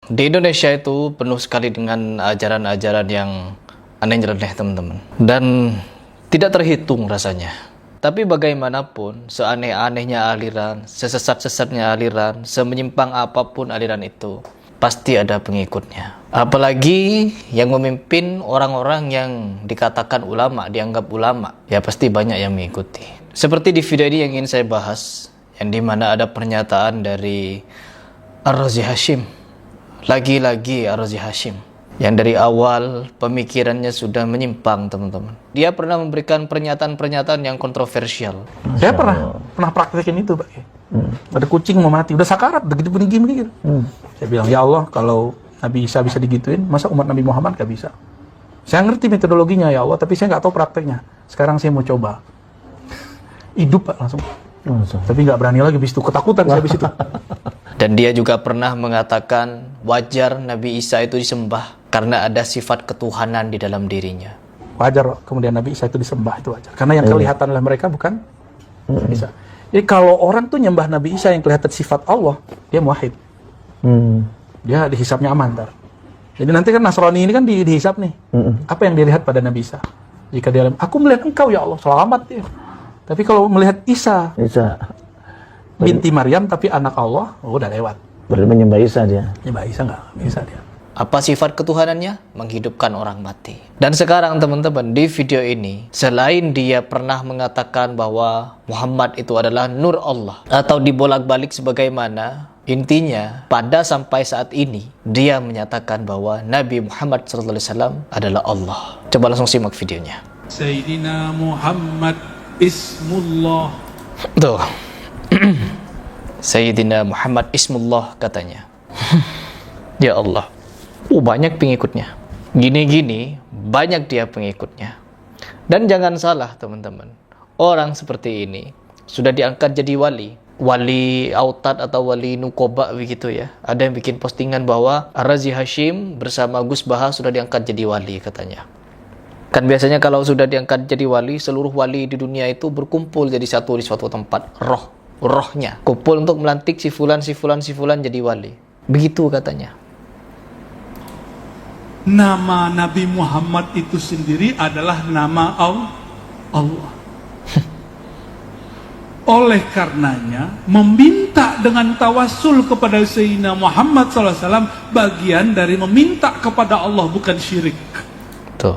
Di Indonesia itu penuh sekali dengan ajaran-ajaran yang aneh-aneh, teman-teman. Dan tidak terhitung rasanya. Tapi bagaimanapun, seaneh-anehnya aliran, sesesat-sesatnya aliran, semenyimpang apapun aliran itu, pasti ada pengikutnya. Apalagi yang memimpin orang-orang yang dikatakan ulama, dianggap ulama, ya pasti banyak yang mengikuti. Seperti di video ini yang ingin saya bahas, yang dimana ada pernyataan dari Ar-Razi Hashim. Lagi-lagi Ar-Razi Hashim, yang dari awal pemikirannya sudah menyimpang, teman-teman. Dia pernah memberikan pernyataan-pernyataan yang kontroversial. Saya pernah praktekin itu, Pak. Ada kucing mau mati, udah sakarat, begitu begini. Saya bilang, ya Allah, kalau Nabi Isa bisa digituin, masa umat Nabi Muhammad gak bisa? Saya ngerti metodologinya, ya Allah, tapi saya nggak tahu prakteknya. Sekarang saya mau coba. Hidup, Pak, langsung. Tapi nggak berani lagi, habis itu ketakutan saya habis itu. Dan dia juga pernah mengatakan wajar Nabi Isa itu disembah karena ada sifat ketuhanan di dalam dirinya. Wajar kemudian Nabi Isa itu disembah, itu wajar. Karena yang kelihatan oleh mereka bukan Nabi Isa. Jadi kalau orang tuh nyembah Nabi Isa yang kelihatan sifat Allah, dia muwahhid. Dia dihisapnya aman ntar. Jadi nanti kan Nasrani ini kan dihisap nih. Apa yang dilihat pada Nabi Isa? Jika dia aku melihat engkau ya Allah, selamat dia. Tapi kalau melihat Isa binti Maryam tapi anak Allah, udah lewat. Berarti menyembah Isa dia. Menyembah Isa nggak bisa dia. Apa sifat ketuhanannya? Menghidupkan orang mati. Dan sekarang teman-teman, di video ini, selain dia pernah mengatakan bahwa Muhammad itu adalah nur Allah, atau dibolak-balik sebagaimana, intinya pada sampai saat ini dia menyatakan bahwa Nabi Muhammad SAW adalah Allah. Coba langsung simak videonya. Sayyidina Muhammad Ismullah. Tuh. Sayyidina Muhammad Ismullah katanya. Ya Allah. Banyak pengikutnya. Gini-gini banyak dia pengikutnya. Dan jangan salah teman-teman, orang seperti ini sudah diangkat jadi wali. Wali Autad atau wali Nukoba begitu ya. Ada yang bikin postingan bahwa Ar-Razi Hashim bersama Gus Baha sudah diangkat jadi wali katanya. Kan biasanya kalau sudah diangkat jadi wali, seluruh wali di dunia itu berkumpul jadi satu di suatu tempat. Rohnya kumpul untuk melantik si fulan jadi wali. Begitu katanya. Nama Nabi Muhammad itu sendiri adalah nama Allah. Oleh karenanya, meminta dengan tawassul kepada Sayyidina Muhammad SAW bagian dari meminta kepada Allah, bukan syirik. Tuh.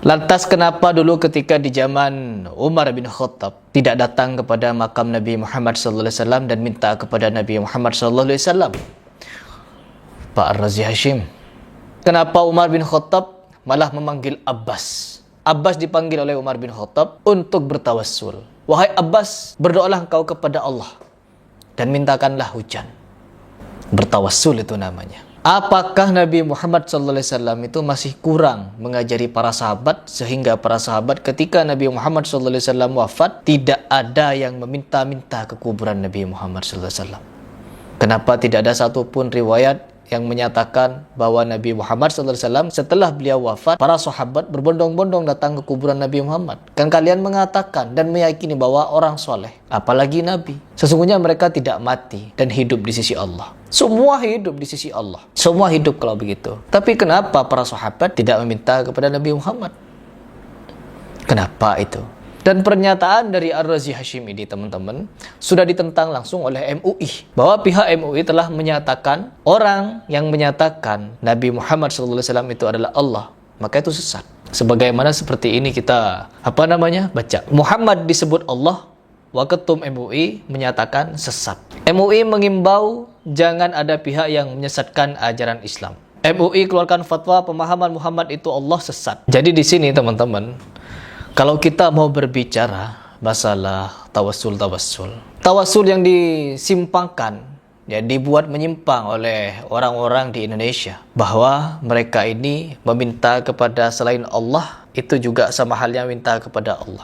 Lantas kenapa dulu ketika di zaman Umar bin Khattab tidak datang kepada makam Nabi Muhammad SAW dan minta kepada Nabi Muhammad SAW? Pak Ar-Razi Hashim, kenapa Umar bin Khattab malah memanggil Abbas? Abbas dipanggil oleh Umar bin Khattab untuk bertawassul. Wahai Abbas, berdoalah engkau kepada Allah dan mintakanlah hujan. Bertawassul itu namanya. Apakah Nabi Muhammad SAW itu masih kurang mengajari para sahabat sehingga para sahabat ketika Nabi Muhammad SAW wafat tidak ada yang meminta-minta ke kuburan Nabi Muhammad SAW? Kenapa tidak ada satupun riwayat yang menyatakan bahwa Nabi Muhammad SAW setelah beliau wafat, para sahabat berbondong-bondong datang ke kuburan Nabi Muhammad? Kan kalian mengatakan dan meyakini bahwa orang soleh, apalagi Nabi, sesungguhnya mereka tidak mati dan hidup di sisi Allah. Semua hidup di sisi Allah. Semua hidup kalau begitu. Tapi kenapa para sahabat tidak meminta kepada Nabi Muhammad? Kenapa itu? Dan pernyataan dari Ar-Razi Hashim ini teman-teman sudah ditentang langsung oleh MUI. Bahwa pihak MUI telah menyatakan orang yang menyatakan Nabi Muhammad SAW itu adalah Allah, maka itu sesat. Sebagaimana seperti ini kita baca. Muhammad disebut Allah, Waketum MUI menyatakan sesat. MUI mengimbau jangan ada pihak yang menyesatkan ajaran Islam. MUI keluarkan fatwa pemahaman Muhammad itu Allah sesat. Jadi di sini teman-teman, kalau kita mau berbicara masalah tawassul yang disimpangkan, ya dibuat menyimpang oleh orang-orang di Indonesia, bahwa mereka ini meminta kepada selain Allah, itu juga sama halnya minta kepada Allah.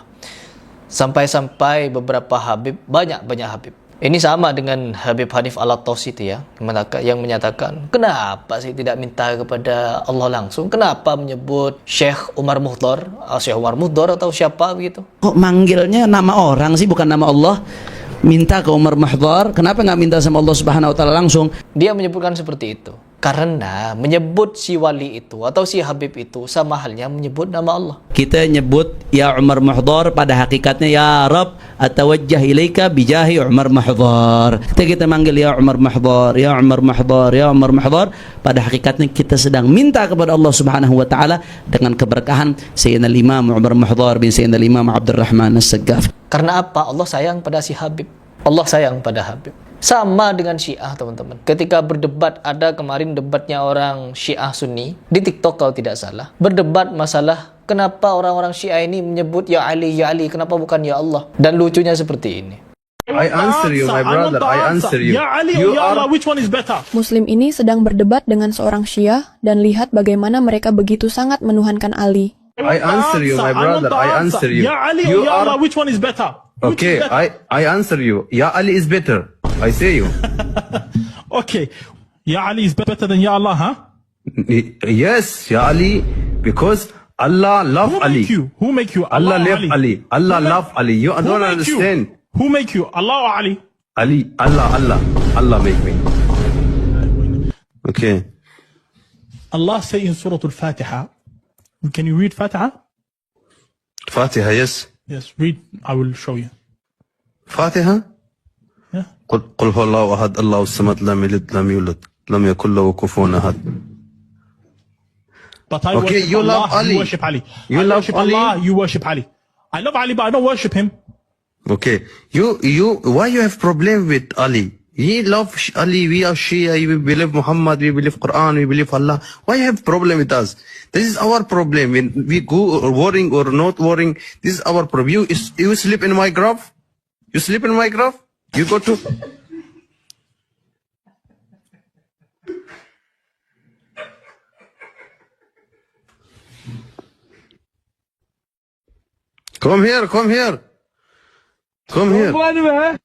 Sampai-sampai beberapa Habib, banyak Habib. Ini sama dengan Habib Hanif Al-Attas itu ya, yang menyatakan, kenapa sih tidak minta kepada Allah langsung? Kenapa menyebut Syekh Umar Muhdar atau siapa begitu? Kok manggilnya nama orang sih, bukan nama Allah? minta ke Umar Mahdhar, kenapa nggak minta sama Allah Subhanahu wa taala langsung? Dia menyebutkan seperti itu karena menyebut si wali itu atau si Habib itu sama halnya menyebut nama Allah. Kita nyebut ya Umar Mahdhar, pada hakikatnya ya Rab atawajjah ilaika bijahi Umar Mahdhar. Kita manggil ya Umar Mahdhar, ya Umar Mahdhar, ya Umar Mahdhar, pada hakikatnya kita sedang minta kepada Allah Subhanahu wa taala dengan keberkahan Sayyidina Imam Umar Mahdhar bin Sayyidina Imam Abdurrahman As-Saggaf. Karena apa? Allah sayang pada si Habib. Allah sayang pada Habib. Sama dengan Syiah, teman-teman. Ketika berdebat, ada kemarin debatnya orang Syiah Sunni di TikTok kalau tidak salah. Berdebat masalah kenapa orang-orang Syiah ini menyebut ya Ali, kenapa bukan ya Allah? Dan lucunya seperti ini. I answer you, my brother. I answer you. Ya Ali You or ya are- Allah, which one is better? Muslim ini sedang berdebat dengan seorang Syiah dan lihat bagaimana mereka begitu sangat menuhankan Ali. I answer you, my brother. I answer you. Ya Ali You or ya Allah, are which one is better? Which okay. is better? I answer you. Ya Ali is better. I say you. Okay. Ya Ali is better than Ya Allah, huh? Yes, Ya Ali, because Allah love Who Ali. make you? Who make you? Allah or love Ali. Allah Who love Ali. You Who don't make understand. You? Who make you? Allah or Ali? Ali, Allah make me. Okay. Allah say in Surah Al-Fatiha. Can you read Fatiha? Fatiha, yes. Yes, read. I will show you. Fatiha. Yeah. قل هو الله أحد الله الصمد لم يلد لم يولد لم يكن له كفوا أحد. But I Okay, worship you Allah, love Ali. You worship Ali. You I love worship Ali? Allah, you worship Ali. I love Ali, but I don't worship him. Okay, you, why you have problem with Ali? He love Ali, we are Shia, we believe Muhammad, we believe Quran, we believe Allah. Why you have problem with us? This is our problem. When we go worrying or not worrying, this is our problem. You sleep in my grave? You sleep in my grave? You go to... Come here, come here. Come here.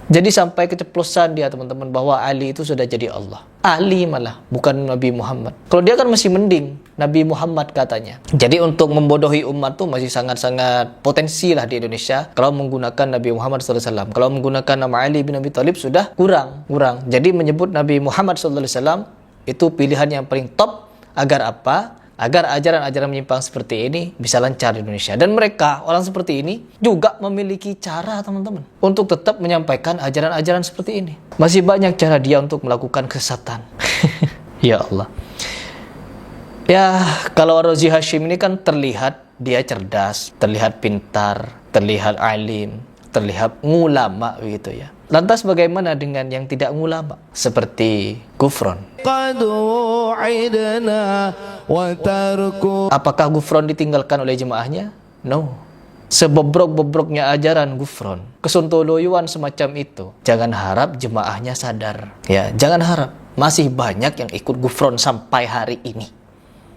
Jadi sampai keceplosan dia, teman-teman, bahwa Ali itu sudah jadi Allah. Ali malah, bukan Nabi Muhammad. Kalau dia kan masih mending, Nabi Muhammad katanya. Jadi untuk membodohi umat tuh masih sangat-sangat potensi lah di Indonesia. Kalau menggunakan Nabi Muhammad SAW. Kalau menggunakan nama Ali bin Abi Thalib sudah kurang. Jadi menyebut Nabi Muhammad SAW itu pilihan yang paling top. Agar apa? Agar ajaran-ajaran menyimpang seperti ini bisa lancar di Indonesia. Dan mereka, orang seperti ini, juga memiliki cara, teman-teman, untuk tetap menyampaikan ajaran-ajaran seperti ini. Masih banyak cara dia untuk melakukan kesesatan. Ya Allah. Ya, kalau Razi Hashim ini kan terlihat dia cerdas, terlihat pintar, terlihat alim, terlihat ngulama begitu ya. Lantas bagaimana dengan yang tidak ngulama? Seperti Gufron. Apakah Gufron ditinggalkan oleh jemaahnya? No. Sebobrok-bobroknya ajaran Gufron, kesontoloyuan semacam itu, jangan harap jemaahnya sadar. Ya, jangan harap. Masih banyak yang ikut Gufron sampai hari ini.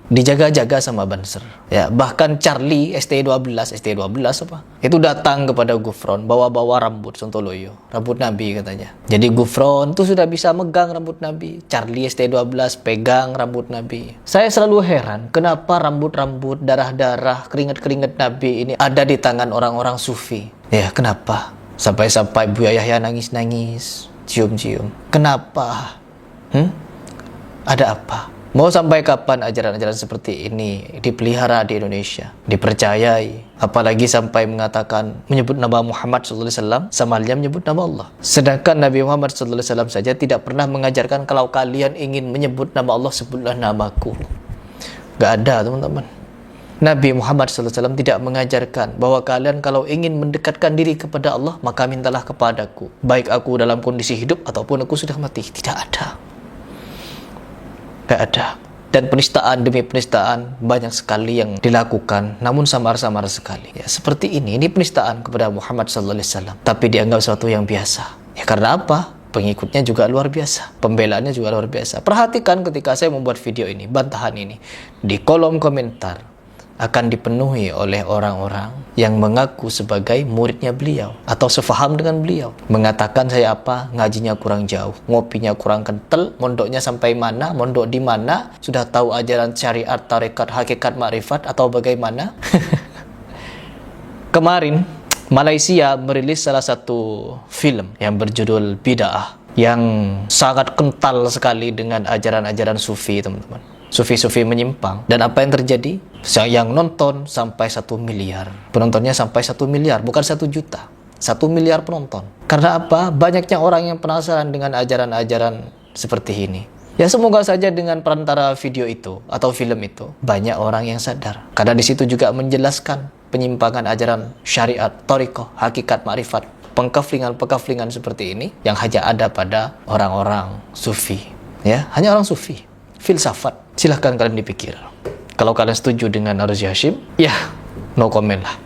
Dijaga-jaga sama Banser. Ya, bahkan Charlie ST12 apa? Itu datang kepada Gufron bawa-bawa rambut Sontoloyo, rambut Nabi katanya. Jadi Gufron tuh sudah bisa megang rambut Nabi. Charlie ST12 pegang rambut Nabi. Saya selalu heran kenapa rambut-rambut, darah-darah, keringat-keringat Nabi ini ada di tangan orang-orang sufi. Ya, kenapa? Sampai-sampai Buya Yahya nangis-nangis, cium-cium. Kenapa? Ada apa? Mau sampai kapan ajaran-ajaran seperti ini dipelihara di Indonesia, dipercayai, apalagi sampai mengatakan menyebut nama Muhammad SAW sama halnya menyebut nama Allah. Sedangkan Nabi Muhammad SAW saja tidak pernah mengajarkan kalau kalian ingin menyebut nama Allah, sebutlah namaku. Gak ada, teman-teman. Nabi Muhammad SAW tidak mengajarkan bahwa kalian kalau ingin mendekatkan diri kepada Allah, maka mintalah kepadaku, baik aku dalam kondisi hidup ataupun aku sudah mati. Tidak ada. Gak ada. Dan penistaan demi penistaan banyak sekali yang dilakukan, namun samar-samar sekali. Ya, seperti ini penistaan kepada Muhammad SAW. Tapi dianggap sesuatu yang biasa. Ya, karena apa? Pengikutnya juga luar biasa, pembelaannya juga luar biasa. Perhatikan ketika saya membuat video ini, bantahan ini, di kolom komentar akan dipenuhi oleh orang-orang yang mengaku sebagai muridnya beliau atau sefaham dengan beliau. Mengatakan saya apa? Ngajinya kurang jauh, ngopinya kurang kental, mondoknya sampai mana, mondok di mana, sudah tahu ajaran syariat, tarekat, hakikat, makrifat atau bagaimana? Kemarin Malaysia merilis salah satu film yang berjudul Bid'ah, yang sangat kental sekali dengan ajaran-ajaran sufi, teman-teman. Sufi-sufi menyimpang. Dan apa yang terjadi? Yang nonton sampai 1 miliar. Penontonnya sampai 1 miliar, bukan 1 juta. 1 miliar penonton. Karena apa? Banyaknya orang yang penasaran dengan ajaran-ajaran seperti ini. Ya semoga saja dengan perantara video itu atau film itu banyak orang yang sadar. Karena di situ juga menjelaskan penyimpangan ajaran syariat, thariqah, hakikat, makrifat, pengkaflingan seperti ini yang hanya ada pada orang-orang sufi. Ya, hanya orang sufi. Filsafat. Silahkan kalian dipikir. Kalau kalian setuju dengan Ar-Razi Hashim, ya no comment lah.